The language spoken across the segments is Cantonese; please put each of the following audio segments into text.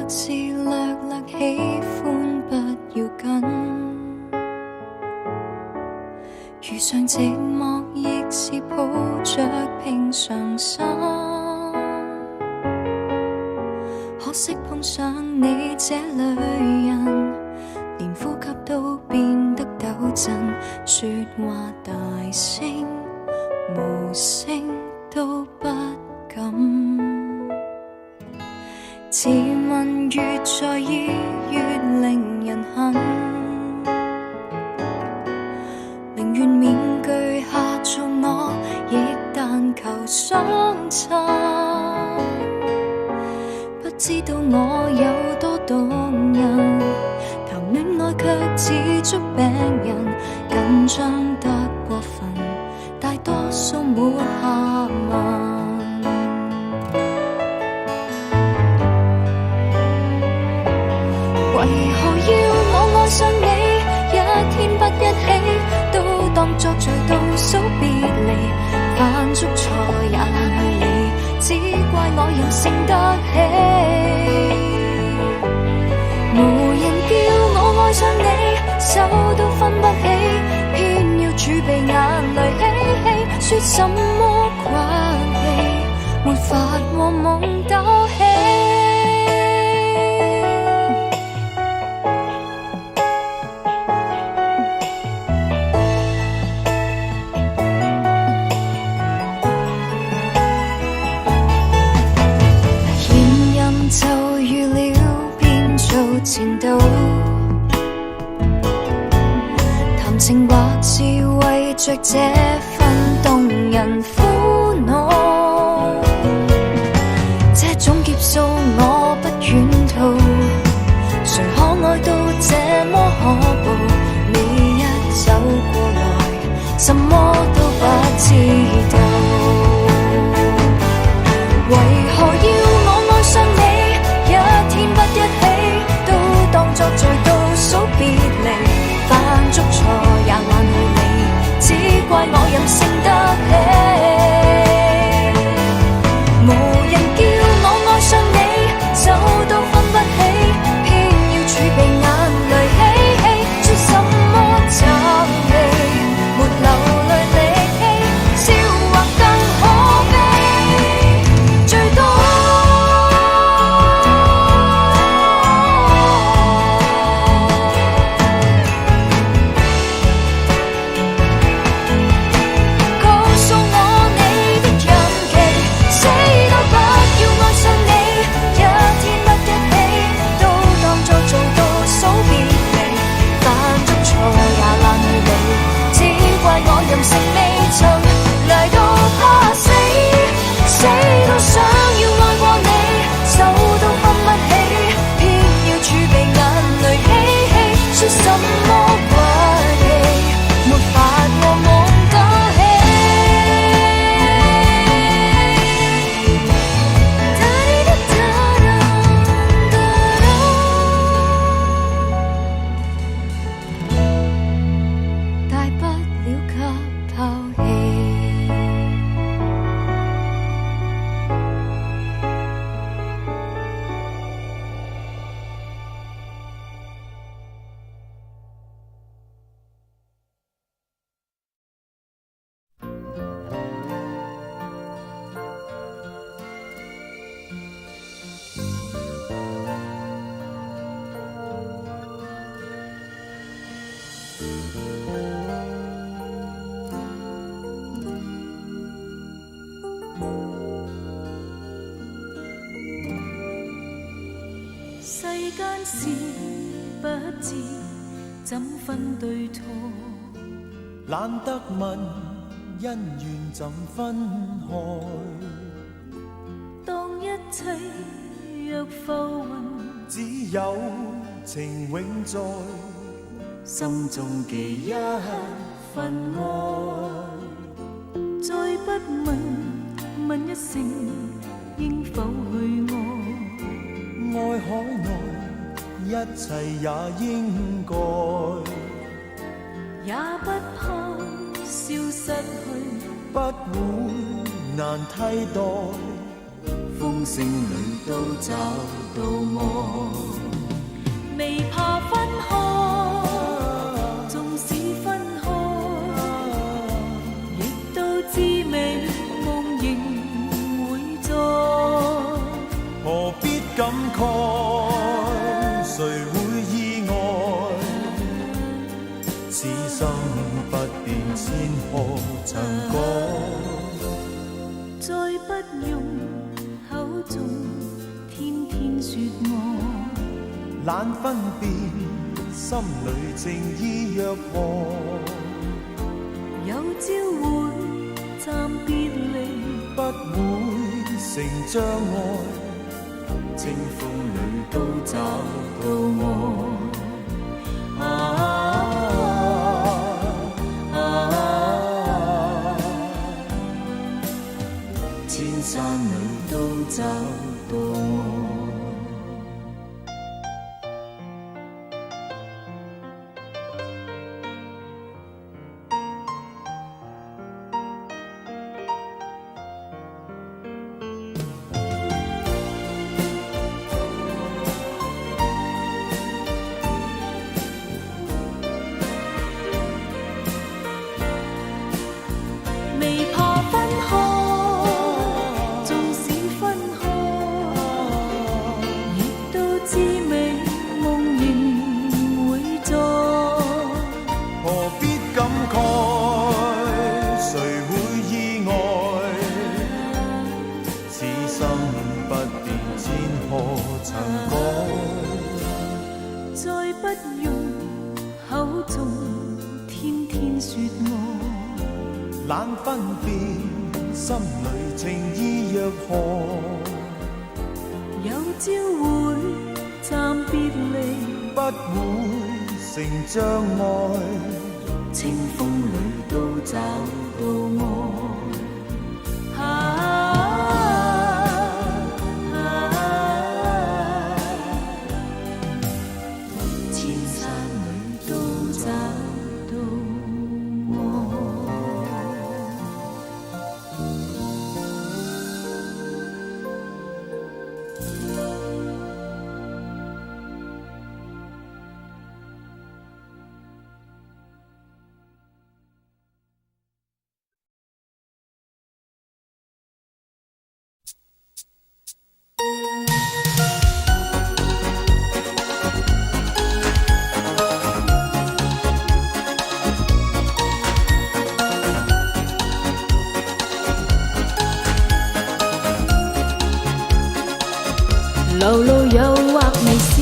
是略略喜歡，不要緊。遇上寂寞，亦是抱着平常心。可惜碰上你這類人，連呼吸都變得抖震，說話大聲無聲都不敢。自問越在意越令人恨，寧願面具下做我，亦但求相襯。不知道我有多動人，談戀愛卻似捉病人，緊張得過分，大多數沒下文。為何要我愛上你，一天不一起，都當作在倒數別離，犯足錯也懶去理，只怪我任性得起。無人叫我愛上你，手都分不起，偏要儲備眼淚嬉戲，說什麼關係，沒法和夢鬥起。就預料變做前度，談情或是為着這份動人苦惱，這種劫數我不願逃，誰可愛到這麼可怖？你一走過來，什麼都不知道。為何要我愛上你，一天不一起，都當作在倒數別離，犯足錯也懶去理，只怪我任性得起。無人叫我愛上你，手都分不起，偏要儲備眼淚嬉戲，說什麼責備，沒流淚力氣，笑或更可悲，最多任性未曾嚟到怕死，死都想要愛過你，手都分不起，偏要儲備眼淚嬉戲，說什麼關係，沒法和夢鬥起。大不了給拋棄。世間事不知怎分對錯，懶得問恩怨怎分開，當一切若浮雲，只有情永在，心中記一份愛。再不問，問一聲應否去愛，愛海內一切也應該，也不怕消失去，不會難替代，風聲裏都找到我，未怕分開，縱使分開，亦都知味夢仍會在。何必感慨？誰會意外？此生不變，千何曾改？再不用口中天天說我，懶分辨，心裏情意若何？有朝會暫別離，不會成障礙，清風裏都找到我。千山裏都找到我。未怕分開，縱使分開，亦都知味夢仍會在。何必感慨？誰會意外？此生不變，千何曾改？再不用口中天天說我，懶分辨，心裏情意若何？有朝會暫別離，不會成障礙，清風裏都找到我。千山裏都找到我。流露誘惑微笑，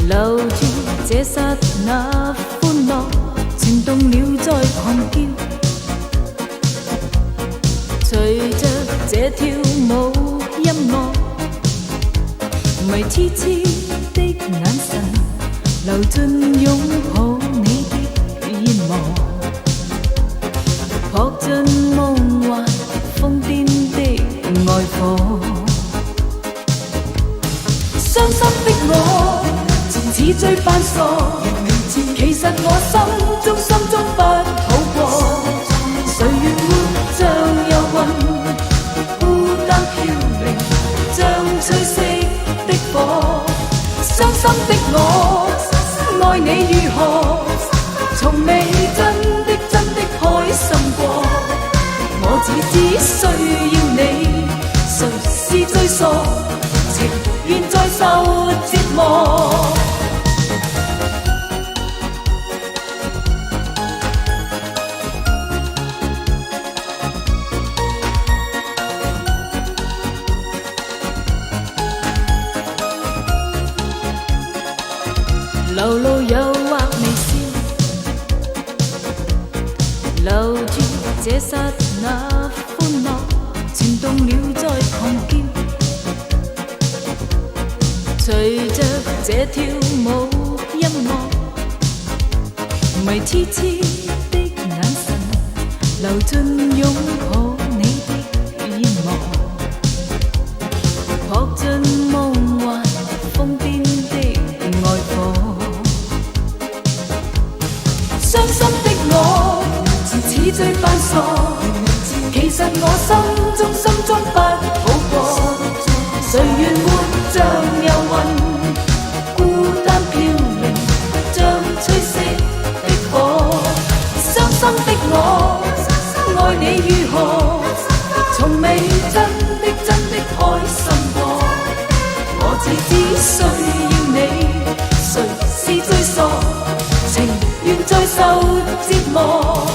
留住這剎那歡樂，傳動了再狂叫。隨着這跳舞音樂，迷痴痴的眼神，流進擁抱你的煙幕，撲進夢幻瘋癲的愛火。傷心的我，前似最犯傻，其實我心中不好過。歲月活像遊魂，孤單飄零，像吹熄的火。傷心的我，愛你如何，從未真的開心過。我只需要你，誰是最傻？情願再受折磨。流露誘惑微笑，留住這剎那歡樂，傳動了再狂叫。隨着這跳舞音樂，迷痴痴的眼神，流進擁抱你的煙幕，撲進夢幻瘋癲的愛火。傷心的我，前似最犯傻，其實我心中需要你，誰是最傻，情願再受折磨。